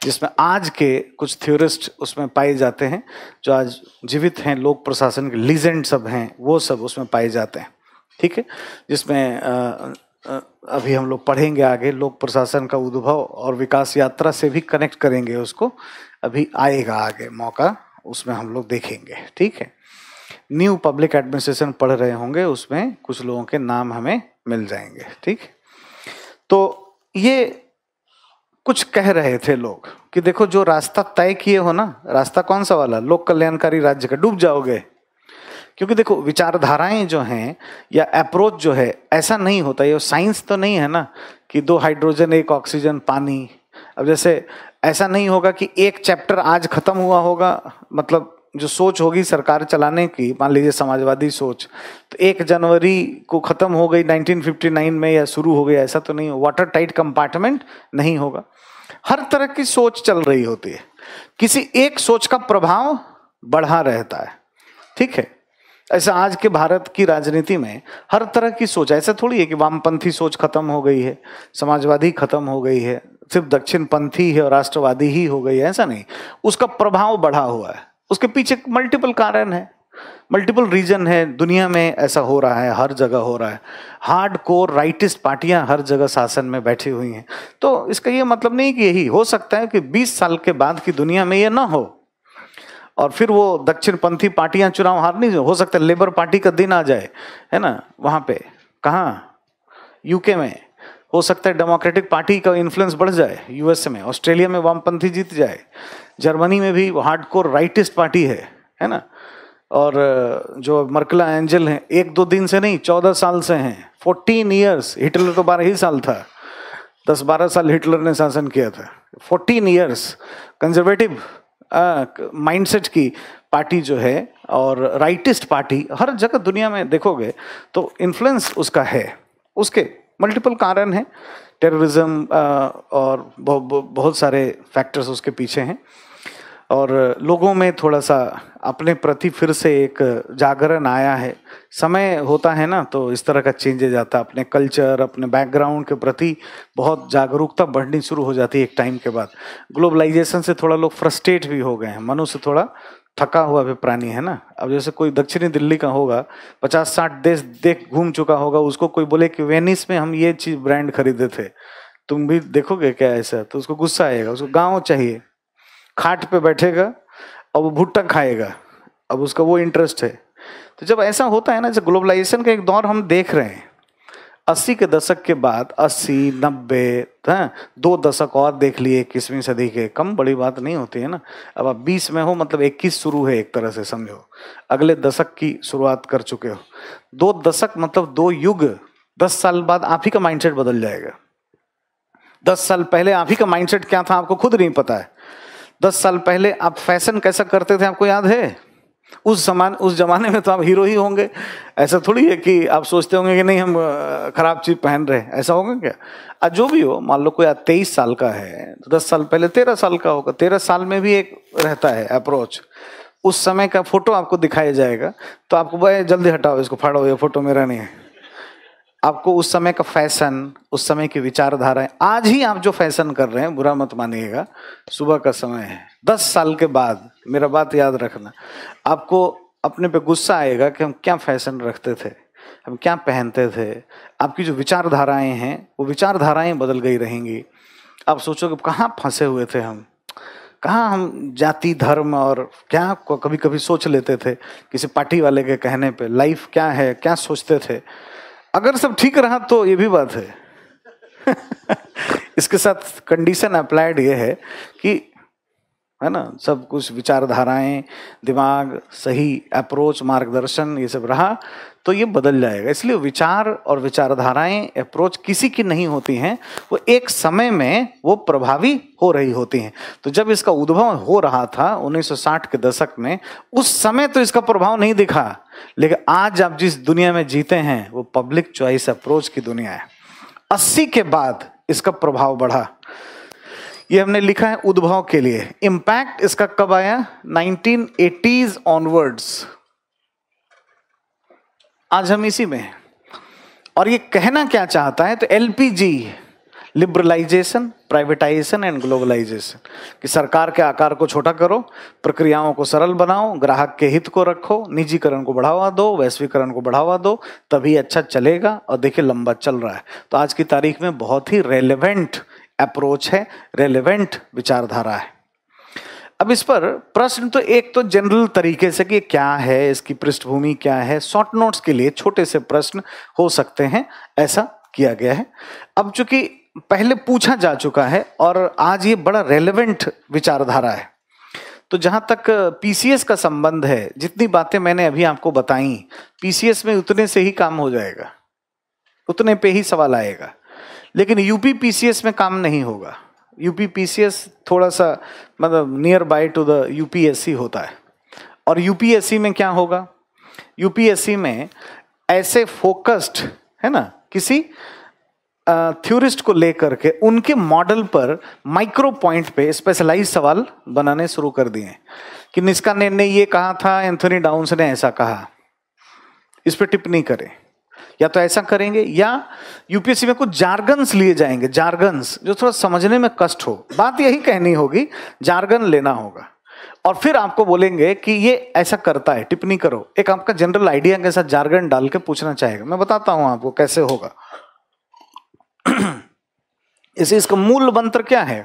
जिसमें आज के कुछ थ्योरिस्ट उसमें पाए जाते हैं, जो आज जीवित हैं, लोक प्रशासन के लीजेंड सब हैं, वो सब उसमें पाए जाते हैं, ठीक है। जिसमें अभी हम लोग पढ़ेंगे आगे, लोक प्रशासन का उद्भव और विकास यात्रा से भी कनेक्ट करेंगे उसको, अभी आएगा आगे मौका, उसमें हम लोग देखेंगे, ठीक है। न्यू पब्लिक एडमिनिस्ट्रेशन पढ़ रहे होंगे, उसमें कुछ लोगों के नाम हमें मिल जाएंगे, ठीक। तो ये कुछ कह रहे थे लोग कि देखो जो रास्ता तय किए हो ना, रास्ता कौन सा वाला, लोक कल्याणकारी राज्य का, डूब जाओगे, क्योंकि देखो विचारधाराएं जो हैं या अप्रोच जो है, ऐसा नहीं होता, ये साइंस तो नहीं है ना कि 2 हाइड्रोजन 1 ऑक्सीजन पानी। अब जैसे ऐसा नहीं होगा कि एक चैप्टर आज खत्म हुआ होगा, मतलब जो सोच होगी सरकार चलाने की, मान लीजिए समाजवादी सोच, तो 1 जनवरी को खत्म हो गई 1959 में या शुरू हो गई, ऐसा तो नहीं हो, वाटर टाइट कंपार्टमेंट नहीं होगा। हर तरह की सोच चल रही होती है, किसी एक सोच का प्रभाव बढ़ा रहता है, ठीक है। ऐसा आज के भारत की राजनीति में हर तरह की सोच, ऐसा थोड़ी है कि वामपंथी सोच खत्म हो गई है, समाजवादी खत्म हो गई है, सिर्फ दक्षिणपंथी है और राष्ट्रवादी ही हो गई है, ऐसा नहीं। उसका प्रभाव बढ़ा हुआ है, उसके पीछे मल्टीपल कारण है, मल्टीपल रीजन है। दुनिया में ऐसा हो रहा है, हर जगह हो रहा है। हार्ड कोर राइटिस्ट पार्टियां हर जगह शासन में बैठी हुई हैं। तो इसका ये मतलब नहीं कि यही हो सकता है कि 20 साल के बाद की दुनिया में ये ना हो और फिर वो दक्षिणपंथी पार्टियां चुनाव हार नहीं, हो सकता है लेबर पार्टी का दिन आ जाए, है ना, वहां पे, कहाँ, यूके में हो सकता है डेमोक्रेटिक पार्टी का इन्फ्लुएंस बढ़ जाए, यूएसए में, ऑस्ट्रेलिया में वामपंथी जीत जाए, जर्मनी में भी हार्डकोर राइटिस्ट पार्टी है ना। और जो मर्केला एंजल हैं, 1-2 दिन से नहीं, 14 साल से हैं, 14 ईयर्स। हिटलर तो 12 ही साल था, 10-12 साल हिटलर ने शासन किया था। 14 ईयर्स कंजर्वेटिव माइंडसेट की पार्टी जो है और राइटिस्ट पार्टी हर जगह दुनिया में देखोगे तो इन्फ्लुएंस उसका है। उसके मल्टीपल कारण हैं, टेररिज्म और बहुत सारे फैक्टर्स उसके पीछे हैं। और लोगों में थोड़ा सा अपने प्रति फिर से एक जागरण आया है। समय होता है ना तो इस तरह का चेंजेज आता है, अपने कल्चर, अपने बैकग्राउंड के प्रति बहुत जागरूकता बढ़नी शुरू हो जाती है एक टाइम के बाद। ग्लोबलाइजेशन से थोड़ा लोग फ्रस्ट्रेट भी हो गए हैं, मनुष्य थोड़ा थका हुआ भी प्राणी है ना। अब जैसे कोई दक्षिणी दिल्ली का होगा, 50-60 देश देख घूम चुका होगा, उसको कोई बोले कि वेनिस में हम ये चीज ब्रांड खरीदे थे, तुम भी देखोगे क्या ऐसा, तो उसको गुस्सा आएगा। उसको गाँव चाहिए, खाट पे बैठेगा और वो भुट्टा खाएगा, अब उसका वो इंटरेस्ट है। तो जब ऐसा होता है ना, जैसे ग्लोबलाइजेशन का एक दौर हम देख रहे हैं, 80 के दशक के बाद 80, 90, 2 दशक और देख लिए 21वीं सदी के, कम बड़ी बात नहीं होती है ना। अब आप 20 में हो, मतलब 21 शुरू है एक तरह से समझो, अगले दशक की शुरुआत कर चुके हो। 2 दशक मतलब 2 युग। 10 साल बाद आप ही का माइंडसेट बदल जाएगा। 10 साल पहले आप ही का माइंडसेट क्या था आपको खुद नहीं पता है। 10 साल पहले आप फैशन कैसा करते थे आपको याद है? उस जमाने में तो आप हीरो ही होंगे। ऐसा थोड़ी है कि आप सोचते होंगे कि नहीं हम खराब चीज पहन रहे हैं, ऐसा होगा क्या? आज जो भी हो, मान लो कोई 23 साल का है तो 10 साल पहले 13 साल का होगा। 13 साल में भी एक रहता है अप्रोच। उस समय का फोटो आपको दिखाया जाएगा तो आपको भाई जल्दी हटाओ इसको, फाड़ो, ये फोटो मेरा नहीं है। आपको उस समय का फैशन, उस समय की विचारधाराएं, आज ही आप जो फैशन कर रहे हैं, बुरा मत मानिएगा, सुबह का समय है। 10 साल के बाद, मेरा बात याद रखना, आपको अपने पे गुस्सा आएगा कि हम क्या फैशन रखते थे, हम क्या पहनते थे। आपकी जो विचारधाराएं हैं वो विचारधाराएं बदल गई रहेंगी। आप सोचोगे कहाँ फंसे हुए थे हम, कहाँ हम जाति धर्म और क्या कभी कभी सोच लेते थे किसी पार्टी वाले के कहने पे, लाइफ क्या है, क्या सोचते थे। अगर सब ठीक रहा तो ये भी बात है इसके साथ कंडीशन अप्लाइड ये है कि, है ना, सब कुछ विचारधाराएं, दिमाग, सही अप्रोच, मार्गदर्शन, ये सब रहा तो ये बदल जाएगा। इसलिए विचार और विचारधाराएं, अप्रोच किसी की नहीं होती हैं, वो एक समय में वो प्रभावी हो रही होती हैं। तो जब इसका उद्भव हो रहा था 1960 के दशक में, उस समय तो इसका प्रभाव नहीं दिखा, लेकिन आज आप जिस दुनिया में जीते हैं वो पब्लिक चॉइस अप्रोच की दुनिया है। 80 के बाद इसका प्रभाव बढ़ा। ये हमने लिखा है उद्भव के लिए। इम्पैक्ट इसका कब आया? 1980s onwards. आज हम इसी में हैं। और ये कहना क्या चाहता है? तो LPG, liberalization, privatization and globalization, कि सरकार के आकार को छोटा करो, प्रक्रियाओं को सरल बनाओ, ग्राहक के हित को रखो, निजीकरण को बढ़ावा दो, वैश्वीकरण को बढ़ावा दो, तभी अच्छा चलेगा। और देखिए लंबा चल रहा है। तो आज की तारीख में बहुत ही रेलेवेंट अप्रोच है, रेलेवेंट विचारधारा है। अब इस पर प्रश्न तो एक तो जनरल तरीके से कि क्या है, इसकी पृष्ठभूमि क्या है, शॉर्ट नोट्स के लिए छोटे से प्रश्न हो सकते हैं, ऐसा किया गया है। अब चूंकि पहले पूछा जा चुका है और आज ये बड़ा रेलेवेंट विचारधारा है, तो जहां तक पीसीएस का संबंध है, जितनी बातें मैंने अभी आपको बताई, पीसीएस में उतने से ही काम हो जाएगा, उतने पे ही सवाल आएगा। लेकिन यूपी पीसीएस में काम नहीं होगा। यूपी पीसीएस थोड़ा सा मतलब near by two the UPSC होता है। और यूपीएससी में क्या होगा, यूपीएससी में ऐसे फोकस्ड है ना, किसी थ्योरिस्ट को लेकर के उनके मॉडल पर माइक्रो पॉइंट पे स्पेशलाइज सवाल बनाने शुरू कर दिए कि निष्कानेर ने ये कहा था, एंथोनी डाउन्स ने ऐसा कहा, इस पे टिप्पणी करें। या तो ऐसा करेंगे, या यूपीएससी में कुछ जार्गन्स लिए जाएंगे, जार्गन्स जो थोड़ा समझने में कष्ट हो, बात यही कहनी होगी, जार्गन लेना होगा। और फिर आपको बोलेंगे कि ये ऐसा करता है, टिप्पणी करो। एक आपका जनरल आइडिया के साथ जार्गन डाल के पूछना चाहेगा। मैं बताता हूं आपको कैसे होगा। इसका मूल मंत्र क्या है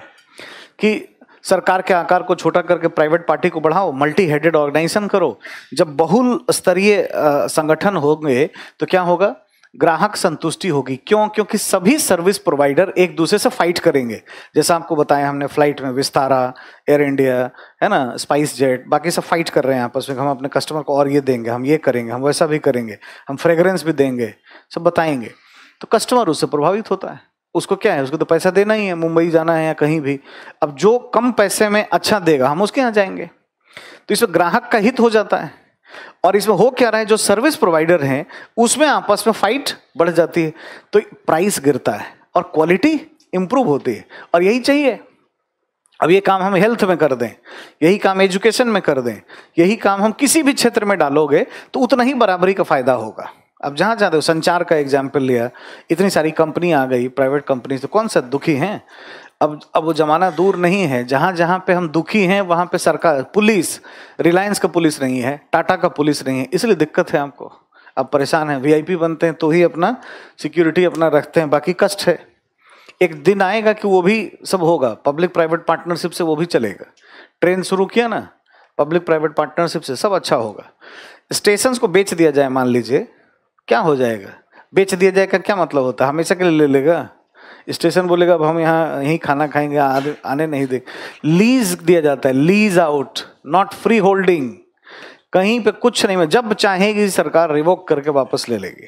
कि सरकार के आकार को छोटा करके प्राइवेट पार्टी को बढ़ाओ, मल्टी हेडेड ऑर्गेनाइजेशन करो। जब बहुल स्तरीय संगठन होंगे तो क्या होगा, ग्राहक संतुष्टि होगी। क्यों? क्योंकि सभी सर्विस प्रोवाइडर एक दूसरे से फाइट करेंगे। जैसा आपको बताया हमने, फ्लाइट में विस्तारा, एयर इंडिया है ना, स्पाइस जेट, बाकी सब फाइट कर रहे हैं आपस में, हम अपने कस्टमर को और ये देंगे, हम ये करेंगे, हम वैसा भी करेंगे, हम फ्रेग्रेंस भी देंगे, सब बताएंगे। तो कस्टमर उससे प्रभावित होता है। उसको क्या है, उसको तो पैसा देना ही है, मुंबई जाना है या कहीं भी। अब जो कम पैसे में अच्छा देगा हम उसके यहाँ जाएंगे। तो इसमें ग्राहक का हित हो जाता है। और इसमें हो क्या रहा है, जो सर्विस प्रोवाइडर हैं उसमें आपस में फाइट बढ़ जाती है, तो प्राइस गिरता है और क्वालिटी इंप्रूव होती है। और यही चाहिए। अब ये काम हम हेल्थ में कर दें, यही काम एजुकेशन में कर दें, यही काम हम किसी भी क्षेत्र में डालोगे तो उतना ही बराबरी का फायदा होगा। अब जहाँ जाते हो, संचार का एग्जाम्पल लिया, इतनी सारी कंपनी आ गई, प्राइवेट कंपनी, तो कौन सा दुखी हैं। अब वो जमाना दूर नहीं है, जहाँ जहाँ पे हम दुखी हैं वहाँ पे सरकार, पुलिस, रिलायंस का पुलिस नहीं है, टाटा का पुलिस नहीं है, इसलिए दिक्कत है आपको। आप परेशान हैं, वीआईपी बनते हैं तो ही अपना सिक्योरिटी अपना रखते हैं, बाकी कष्ट है। एक दिन आएगा कि वो भी सब होगा, पब्लिक प्राइवेट पार्टनरशिप से वो भी चलेगा। ट्रेन शुरू किया ना पब्लिक प्राइवेट पार्टनरशिप से, सब अच्छा होगा। स्टेशन को बेच दिया जाए, मान लीजिए, क्या हो जाएगा? बेच दिया जाएगा क्या मतलब होता है? हमेशा के लिए ले लेगा। स्टेशन बोलेगा अब हम यहाँ यहीं खाना खाएंगे, आने नहीं दे। लीज दिया जाता है, lease out, not free holding. कहीं पे कुछ नहीं, में जब चाहेगी सरकार रिवोक करके वापस ले लेगी।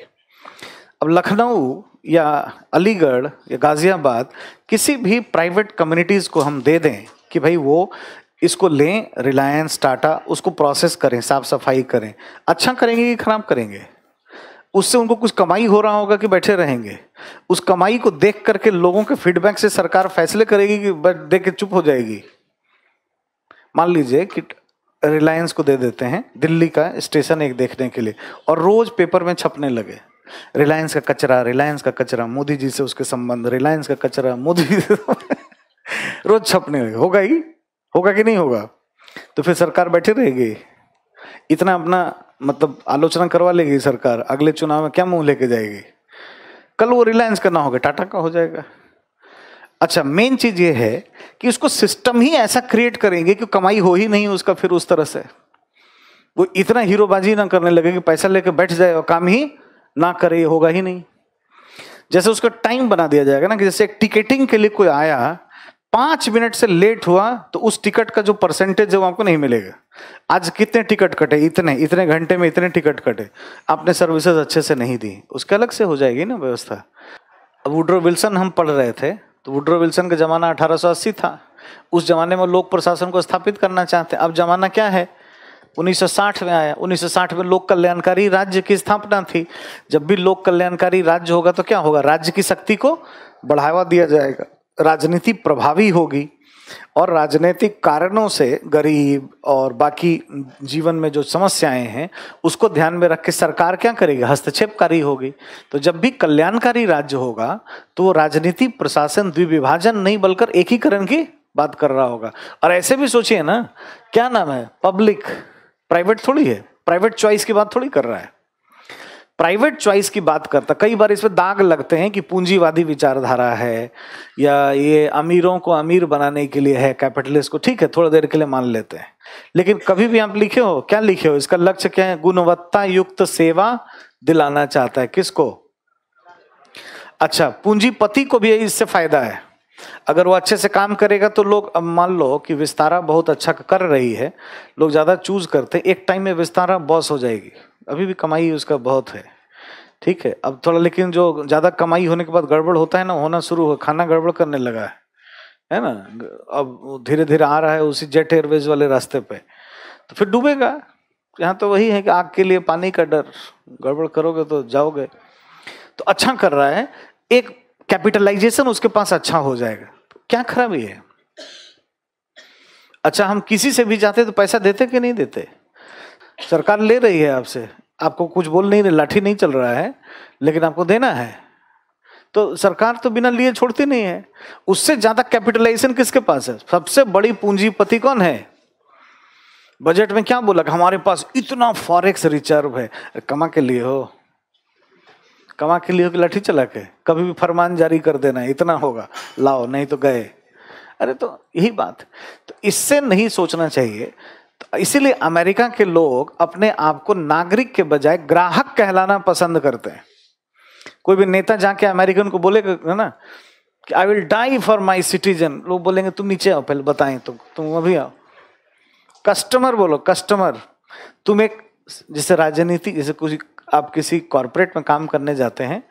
अब लखनऊ या अलीगढ़ या गाजियाबाद, किसी भी प्राइवेट कम्युनिटीज को हम दे दें कि भाई वो इसको लें, रिलायंस, टाटा, उसको प्रोसेस करें, साफ सफाई करें, अच्छा करेंगे कि खराब करेंगे? उससे उनको कुछ कमाई हो रहा होगा कि बैठे रहेंगे? उस कमाई को देख करके लोगों के फीडबैक से सरकार फैसले करेगी कि देख के चुप हो जाएगी? मान लीजिए कि रिलायंस को दे देते हैं दिल्ली का स्टेशन एक देखने के लिए, और रोज पेपर में छपने लगे रिलायंस का कचरा, रिलायंस का कचरा, मोदी जी से उसके संबंध, रिलायंस का कचरा, मोदी जी से रोज छपने लगे। होगा ही, होगा कि नहीं होगा? तो फिर सरकार बैठी रहेगी? इतना अपना मतलब आलोचना करवा लेगी सरकार, अगले चुनाव में क्या मुंह लेके जाएगी? कल वो रिलायंस का ना होगा, टाटा का हो जाएगा। अच्छा, मेन चीज ये है कि उसको सिस्टम ही ऐसा क्रिएट करेंगे कि कमाई हो ही नहीं उसका, फिर उस तरह से वो इतना हीरोबाजी ना करने लगे कि पैसा लेके बैठ जाए और काम ही ना करे, ये होगा ही नहीं। जैसे उसका टाइम बना दिया जाएगा ना, कि जैसे एक टिकटिंग के लिए कोई आया 5 मिनट से लेट हुआ तो उस टिकट का जो परसेंटेज है वो आपको नहीं मिलेगा। आज कितने टिकट कटे, इतने घंटे में इतने टिकट कटे, आपने सर्विसेज अच्छे से नहीं दी, उसके अलग से हो जाएगी ना व्यवस्था। अब वुड्रो विल्सन हम पढ़ रहे थे, तो वुड्रो विल्सन का जमाना 1880 था। उस जमाने में लोक प्रशासन को स्थापित करना चाहते हैं। अब जमाना क्या है, 1960 में आया। 1960 में लोक कल्याणकारी राज्य की स्थापना थी। जब भी लोक कल्याणकारी राज्य होगा तो क्या होगा, राज्य की शक्ति को बढ़ावा दिया जाएगा, राजनीति प्रभावी होगी, और राजनीतिक कारणों से गरीब और बाकी जीवन में जो समस्याएं हैं उसको ध्यान में रख के सरकार क्या करेगी, हस्तक्षेपकारी होगी। तो जब भी कल्याणकारी राज्य होगा तो वो राजनीति प्रशासन द्विविभाजन नहीं बल्कि एकीकरण की बात कर रहा होगा। और ऐसे भी सोचिए ना, क्या नाम है, पब्लिक, प्राइवेट थोड़ी है, प्राइवेट चॉइस की बात थोड़ी कर रहा है, प्राइवेट चॉइस की बात करता। कई बार इसमें दाग लगते हैं कि पूंजीवादी विचारधारा है या ये अमीरों को अमीर बनाने के लिए है, कैपिटलिस्ट को, ठीक है थोड़ा देर के लिए मान लेते हैं। लेकिन कभी भी आप लिखे हो, क्या लिखे हो, इसका लक्ष्य क्या है, गुणवत्ता युक्त सेवा दिलाना चाहता है। किसको? अच्छा, पूंजीपति को भी इससे फायदा है। अगर वो अच्छे से काम करेगा तो लोग, अब मान लो कि विस्तारा बहुत अच्छा कर रही है, लोग ज़्यादा चूज करते, एक टाइम में विस्तारा बॉस हो जाएगी, अभी भी कमाई उसका बहुत है, ठीक है। अब थोड़ा, लेकिन जो ज़्यादा कमाई होने के बाद गड़बड़ होता है ना, होना शुरू हो, खाना गड़बड़ करने लगा है ना, अब धीरे धीरे आ रहा है उसी जेट एयरवेज वाले रास्ते पे, तो फिर डूबेगा। यहाँ तो वही है कि आग के लिए पानी का डर, गड़बड़ करोगे तो जाओगे। तो अच्छा कर रहा है, एक कैपिटलाइजेशन उसके पास अच्छा हो जाएगा, क्या खराबी है। अच्छा, हम किसी से भी जाते तो पैसा देते कि नहीं देते? सरकार ले रही है आपसे, आपको कुछ बोल नहीं रही, लाठी नहीं चल रहा है, लेकिन आपको देना है, तो सरकार तो बिना लिए छोड़ती नहीं है। उससे ज्यादा कैपिटलाइजेशन किसके पास है? सबसे बड़ी पूंजीपति कौन है? बजट में क्या बोला कि हमारे पास इतना फॉरेक्स रिजर्व है। कमा के लिए हो? कमा के लिए हो कि लाठी चला के? कभी भी फरमान जारी कर देना है इतना होगा, लाओ, नहीं तो गए। अरे तो यही बात, तो इससे नहीं सोचना चाहिए। तो इसीलिए अमेरिका के लोग अपने आप को नागरिक के बजाय ग्राहक कहलाना पसंद करते हैं। कोई भी नेता जाके अमेरिकन को बोलेगा ना कि I will die for my citizen, लोग बोलेंगे तुम नीचे आओ पहले बताएं, तो तुम अभी आओ। कस्टमर बोलो, कस्टमर। तुम एक, जैसे राजनीति, जैसे कुछ आप किसी कॉर्पोरेट में काम करने जाते हैं,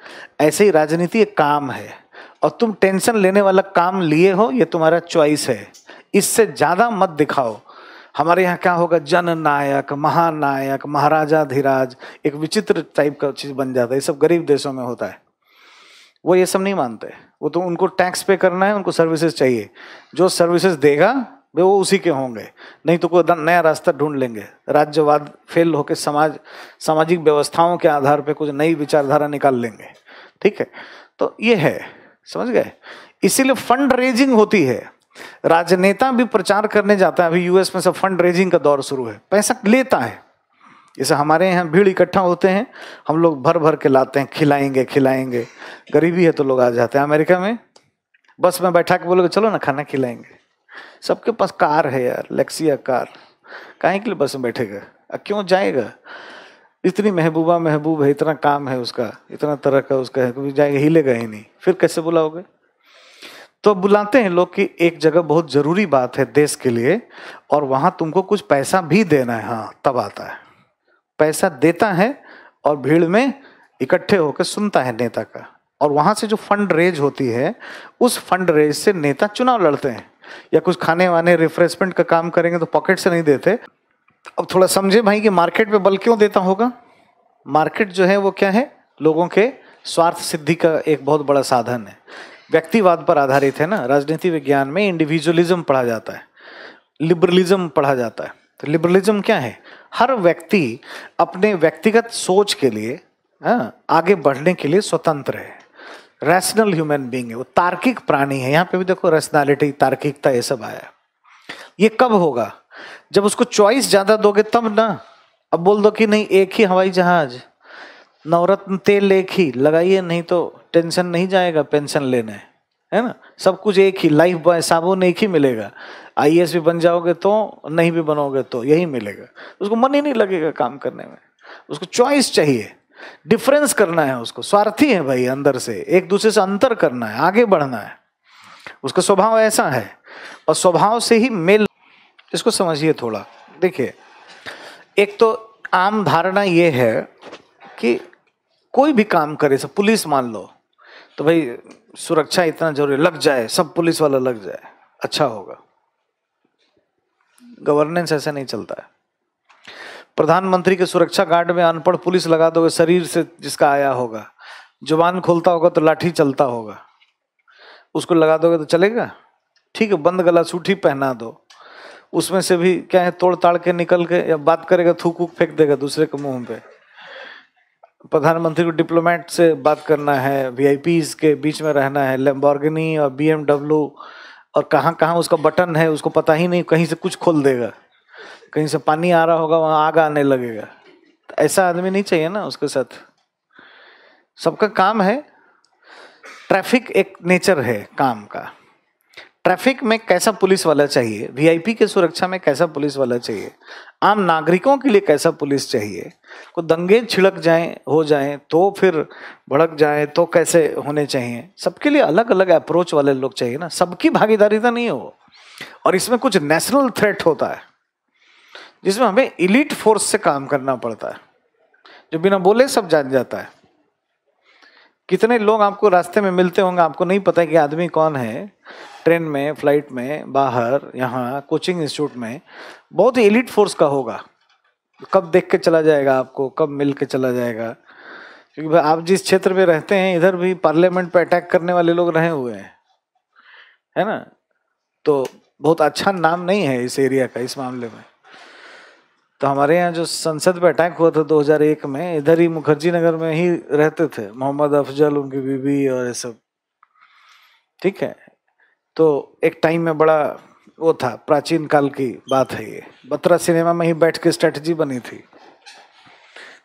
ऐसे ही राजनीति एक काम है, और तुम टेंशन लेने वाला काम लिए हो, ये तुम्हारा चॉइस है, इससे ज्यादा मत दिखाओ। हमारे यहाँ क्या होगा, जननायक, महानायक, महाराजाधिराज, एक विचित्र टाइप का चीज बन जाता है। ये सब गरीब देशों में होता है, वो ये सब नहीं मानते। वो तो उनको टैक्स पे करना है, उनको सर्विसेज चाहिए, जो सर्विसेज देगा वे वो उसी के होंगे, नहीं तो कोई नया रास्ता ढूंढ लेंगे। राज्यवाद फेल होकर सामाजिक व्यवस्थाओं के आधार पे कुछ नई विचारधारा निकाल लेंगे, ठीक है। तो ये है, समझ गए। इसीलिए फंड रेजिंग होती है, राजनेता भी प्रचार करने जाता है। अभी यूएस में सब फंड रेजिंग का दौर शुरू है, पैसा लेता है। जैसे हमारे यहाँ भीड़ इकट्ठा होते हैं, हम लोग भर भर के लाते हैं, खिलाएंगे खिलाएंगे, गरीबी है तो लोग आ जाते हैं। अमेरिका में बस में बैठा के बोलोगे चलो ना खाना खिलाएंगे, सबके पास कार है यार, लेक्सिया कार, काहे के लिए बस में बैठेगा, क्यों जाएगा? इतनी महबूब है, इतना काम है उसका, इतना तरह का उसका है, कभी जाएगा, हिलेगा ही नहीं, फिर कैसे बुलाओगे? तो बुलाते हैं लोग कि एक जगह बहुत जरूरी बात है देश के लिए, और वहां तुमको कुछ पैसा भी देना है, हाँ तब आता है। पैसा देता है और भीड़ में इकट्ठे होकर सुनता है नेता का, और वहां से जो फंड रेज होती है, उस फंड रेज से नेता चुनाव लड़ते हैं, या कुछ खाने वाने रिफ्रेशमेंट का काम करेंगे तो पॉकेट से नहीं देते। अब थोड़ा समझे भाई कि मार्केट पे बल क्यों देता होगा। मार्केट जो है वो क्या है, लोगों के स्वार्थ सिद्धि का एक बहुत बड़ा साधन है, व्यक्तिवाद पर आधारित है ना। राजनीति विज्ञान में इंडिविजुअलिज्म पढ़ा जाता है, लिबरलिज्म पढ़ा जाता है। तो लिबरलिज्म क्या है, हर व्यक्ति अपने व्यक्तिगत सोच के लिए, आगे बढ़ने के लिए स्वतंत्र है, रैशनल ह्यूमन बीइंग है, वो तार्किक प्राणी है। यहाँ पे भी देखो रैशनैलिटी, तार्किकता, ये सब आया। ये कब होगा, जब उसको चॉइस ज्यादा दोगे तब ना। अब बोल दो कि नहीं एक ही हवाई जहाज, नवरत्न तेल एक ही लगाइए, नहीं तो टेंशन नहीं जाएगा पेंशन लेने, है ना। सब कुछ एक ही, लाइफ बॉय साबुन एक ही मिलेगा, आईएएस भी बन जाओगे तो, नहीं भी बनोगे तो यही मिलेगा। उसको मन ही नहीं लगेगा काम करने में, उसको चॉइस चाहिए, डिफरेंस करना है उसको। स्वार्थी है भाई अंदर से, एक दूसरे से अंतर करना है, आगे बढ़ना है, उसका स्वभाव ऐसा है। और स्वभाव से ही मेल, इसको समझिए थोड़ा। देखिए, एक तो आम धारणा ये है कि कोई भी काम करे, सब पुलिस मान लो, तो भाई सुरक्षा इतना जरूरी, लग जाए सब पुलिस वाला लग जाए, अच्छा होगा। गवर्नेंस ऐसे नहीं चलता है। प्रधानमंत्री के सुरक्षा गार्ड में अनपढ़ पुलिस लगा दोगे, शरीर से जिसका आया होगा, जुबान खोलता होगा तो लाठी चलता होगा, उसको लगा दोगे तो चलेगा? ठीक है, बंद गला सूट ही पहना दो, उसमें से भी क्या है, तोड़ ताड़ के निकल के या बात करेगा, थूक वूक फेंक देगा दूसरे के मुंह पे। प्रधानमंत्री को डिप्लोमेट से बात करना है, वीआईपीज के बीच में रहना है, लैम्बोर्गिनी और बीएमडब्ल्यू और कहाँ कहाँ उसका बटन है उसको पता ही नहीं, कहीं से कुछ खोल देगा, कहीं से पानी आ रहा होगा वहां आग आने लगेगा। तो ऐसा आदमी नहीं चाहिए ना उसके साथ। सबका काम है, ट्रैफिक एक नेचर है काम का, ट्रैफिक में कैसा पुलिस वाला चाहिए, वीआईपी के सुरक्षा में कैसा पुलिस वाला चाहिए, आम नागरिकों के लिए कैसा पुलिस चाहिए, को दंगे छिड़क जाएं हो जाएं तो फिर भड़क जाएं तो कैसे होने चाहिए, सबके लिए अलग अलग अप्रोच वाले लोग चाहिए ना, सबकी भागीदारी तो नहीं हो। और इसमें कुछ नेशनल थ्रेट होता है जिसमें हमें इलीट फोर्स से काम करना पड़ता है, जो बिना बोले सब जान जाता है। कितने लोग आपको रास्ते में मिलते होंगे, आपको नहीं पता कि आदमी कौन है, ट्रेन में, फ्लाइट में, बाहर, यहाँ कोचिंग इंस्टीट्यूट में, बहुत ही एलिट फोर्स का होगा। कब देख के चला जाएगा आपको, कब मिल के चला जाएगा, क्योंकि आप जिस क्षेत्र में रहते हैं इधर भी पार्लियामेंट पे अटैक करने वाले लोग रहे हुए हैं, है ना। तो बहुत अच्छा नाम नहीं है इस एरिया का इस मामले में। तो हमारे यहाँ जो संसद पे अटैक हुआ था 2001 में, इधर ही मुखर्जी नगर में ही रहते थे मोहम्मद अफजल, उनकी बीवी और ये सब, ठीक है। तो एक टाइम में बड़ा वो था, प्राचीन काल की बात है ये, बत्रा सिनेमा में ही बैठ के स्ट्रेटजी बनी थी।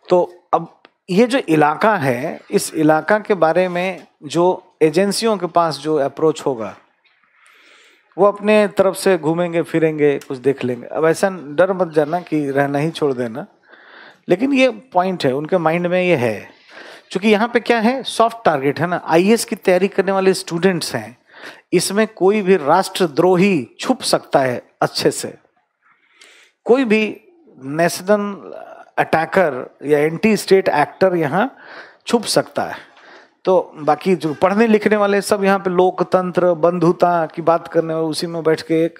तो अब ये जो इलाका है, इस इलाका के बारे में जो एजेंसियों के पास जो अप्रोच होगा, वो अपने तरफ से घूमेंगे फिरेंगे, कुछ देख लेंगे। अब ऐसा डर मत जाना कि रहना ही छोड़ देना, लेकिन ये पॉइंट है उनके माइंड में, ये है क्योंकि यहाँ पे क्या है, सॉफ्ट टारगेट है ना, आईएएस की तैयारी करने वाले स्टूडेंट्स हैं, इसमें कोई भी राष्ट्रद्रोही छुप सकता है अच्छे से, कोई भी नेशनल अटैकर या एंटी स्टेट एक्टर यहाँ छुप सकता है। तो बाकी जो पढ़ने लिखने वाले सब यहाँ पे लोकतंत्र, बंधुता की बात करने वाले, उसी में बैठ के एक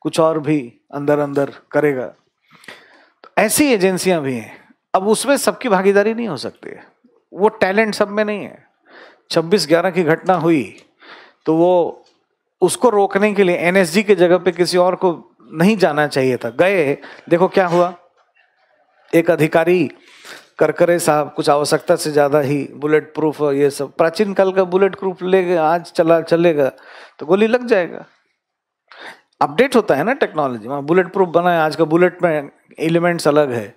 कुछ और भी अंदर अंदर करेगा। तो ऐसी एजेंसियां भी हैं। अब उसमें सबकी भागीदारी नहीं हो सकती है, वो टैलेंट सब में नहीं है। 26/11 की घटना हुई तो वो उसको रोकने के लिए एनएसजी के जगह पे किसी और को नहीं जाना चाहिए था, गए, देखो क्या हुआ। एक अधिकारी करकरे साहब कुछ आवश्यकता से ज्यादा ही बुलेट प्रूफ और ये सब, प्राचीन काल का बुलेट प्रूफ लेके आज चलेगा तो गोली लग जाएगा। अपडेट होता है ना टेक्नोलॉजी, वहाँ बुलेट प्रूफ बना है, आज का बुलेट में एलिमेंट्स अलग है,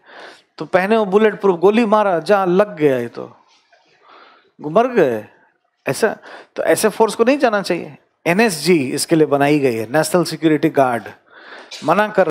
तो पहने वो बुलेट प्रूफ, गोली मारा, जहाँ लग गया ये तो मर गए। ऐसा तो ऐसे फोर्स को नहीं जाना चाहिए। एनएसजी इसके लिए बनाई गई है, नेशनल सिक्योरिटी गार्ड, मना कर